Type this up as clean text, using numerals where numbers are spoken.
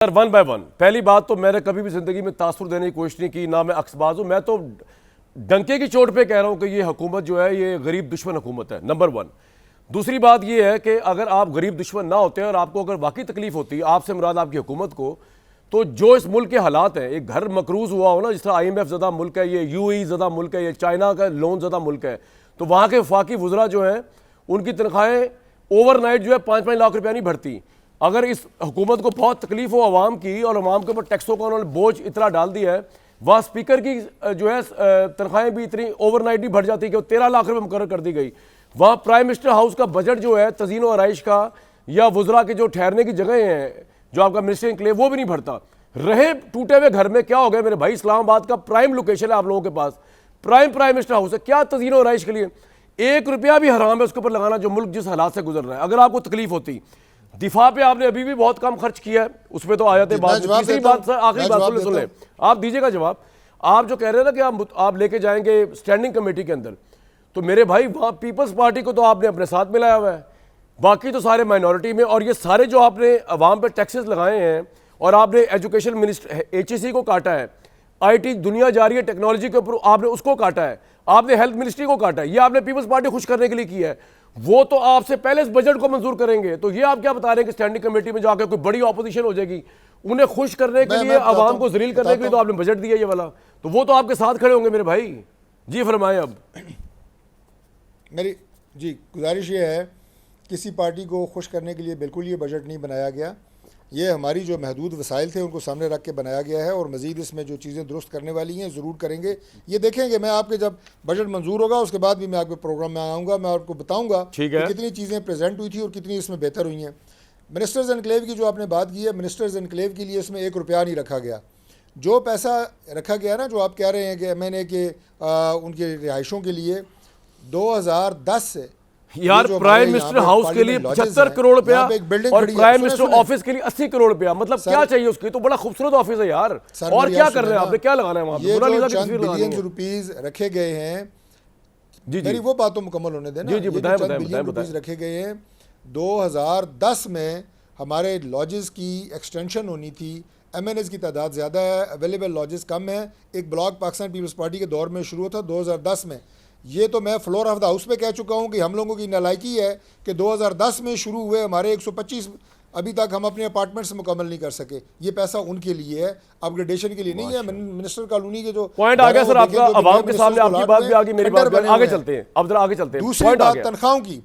Sir one by one, पहली बात तो मैंने कभी भी जिंदगी में तासुर देने की कोशिश नहीं की, ना मैं अक्सबाज हूं। मैं तो डंके की चोट पे कह रहा हूं कि ये हुकूमत जो है ये गरीब दुश्मन हुकूमत है, नंबर वन। दूसरी बात ये है कि अगर आप गरीब दुश्मन ना होते और आपको अगर वाकई तकलीफ होती, आपसे मुराद आपकी हुकूमत को, तो जो इस मुल्क के हालात हैं, एक घर मकरूज हुआ हो ना, जिस तरह IMF ज़दा मुल्क है, ये UAE ज़दा मुल्क है, ये चाइना का लोन ज़दा मुल्क है, तो वहाँ के वफाकी वज़रा जो हैं उनकी तनख्वाहें ओवरनाइट जो है 5-5 लाख रुपया नहीं भरती। अगर इस हुकूमत को बहुत तकलीफ हो आवाम की और आवाम के ऊपर टैक्सों का उन्होंने बोझ इतना डाल दिया है, वहाँ स्पीकर की जो है तनख्वाहें भी इतनी ओवरनाइट नहीं भर जाती कि वो 13 लाख रुपये मुकर्रर कर दी गई। वहाँ प्राइम मिनिस्टर हाउस का बजट जो है तज़ीन व आराइश का या वज़रा के जो ठहरने की जगह हैं, जो आपका मिनिस्टर इनक्लेव, वो भी नहीं भरता। रहे टूटे हुए घर में क्या हो गया मेरे भाई, इस्लामाबाद का प्राइम लोकेशन है आप लोगों के पास, प्राइम मिनिस्टर हाउस है, क्या तज़ीन व आराइश के लिए 1 रुपया भी हराम है उसके ऊपर लगाना, जो मुल्क जिस हालात से गुजर रहा है। अगर आपको तकलीफ होती, दिफा पे आपने अभी भी बहुत कम खर्च किया है, उस पर तो आ जाते बाद। तीसरी बात सर, आखिरी बात सुन ले, आप दीजिएगा जवाब। आप जो कह रहे हैं ना कि आप लेके जाएंगे स्टैंडिंग कमेटी के अंदर, तो मेरे भाई वहाँ पीपल्स पार्टी को तो आपने अपने साथ मिलाया हुआ है, बाकी तो सारे माइनॉरिटी में। और ये सारे जो आपने अवाम पे टैक्सेस लगाए हैं, और आपने एजुकेशन मिनिस्टर HEC को काटा है, IT दुनिया जा रही है टेक्नोलॉजी के ऊपर, आपने उसको काटा है, आपने हेल्थ मिनिस्ट्री को काटा है, ये आपने पीपल्स पार्टी खुश करने के लिए किया है। वो तो आपसे पहले इस बजट को मंजूर करेंगे, तो ये आप क्या बता रहे हैं कि स्टैंडिंग कमेटी में जाकर कोई बड़ी ऑपोजिशन हो जाएगी, उन्हें खुश करने के लिए, आवाम को जलील करने के लिए तो आपने बजट दिया ये वाला, तो वो तो आपके साथ खड़े होंगे मेरे भाई। जी फरमाएं। अब मेरी जी गुजारिश ये है, किसी पार्टी को खुश करने के लिए बिल्कुल ये बजट नहीं बनाया गया, ये हमारी जो महदूद वसाइल थे उनको सामने रख के बनाया गया है, और मज़ीद इसमें जो चीज़ें दुरुस्त करने वाली हैं ज़रूर करेंगे। ये देखेंगे, मैं आपके जब बजट मंजूर होगा उसके बाद भी मैं आपके प्रोग्राम में आऊँगा, मैं आपको बताऊँगा कि कितनी चीज़ें प्रेजेंट हुई थी और कितनी इसमें बेहतर हुई हैं। मिनिस्टर्स एनक्लेव की जो आपने बात की है, मिनिस्टर्स एनक्लेव के लिए इसमें 1 रुपया नहीं रखा गया। जो पैसा रखा गया ना, जो आप कह रहे हैं कि मैंने कि उनकी रिहाइशों के लिए 2010 से यार प्राइम मिनिस्टर हाउस के लिए 75 करोड़ रुपया और प्राइम मिनिस्टर ऑफिस के लिए 80 करोड़ रुपया, मतलब क्या चाहिए उसकी, तो बड़ा खूबसूरत ऑफिस है यार। और क्या कर रहे हैं आपने, क्या लगाना है वहां पे? बिलियन रुपीस रखे गए हैं। जी मेरी वो बात तो मुकम्मल होने देना। जी बताएं। बिलियन रुपीस रखे गए हैं। 2010 में हमारे लॉजेस की एक्सटेंशन होनी थी, MNAs की तादाद ज़्यादा है, अवेलेबल लॉजेस कम है। एक ब्लॉक पाकिस्तान पीपल्स पार्टी के दौर में शुरू था 2010 में। ये तो मैं फ्लोर ऑफ द हाउस पे कह चुका हूँ कि हम लोगों की नालायकी है कि 2010 में शुरू हुए हमारे 125 अभी तक हम अपने अपार्टमेंट्स मुकम्मल नहीं कर सके। ये पैसा उनके लिए है, अपग्रेडेशन के लिए नहीं है। मिनिस्टर कॉलोनी के जो पॉइंट आ गया सर आपका, आवाम के सामने आपकी बात भी आ गई, मेरी बात भी आगे चलते हैं। अब जरा आगे चलते हैं। दूसरी बात तनख्वाहों की,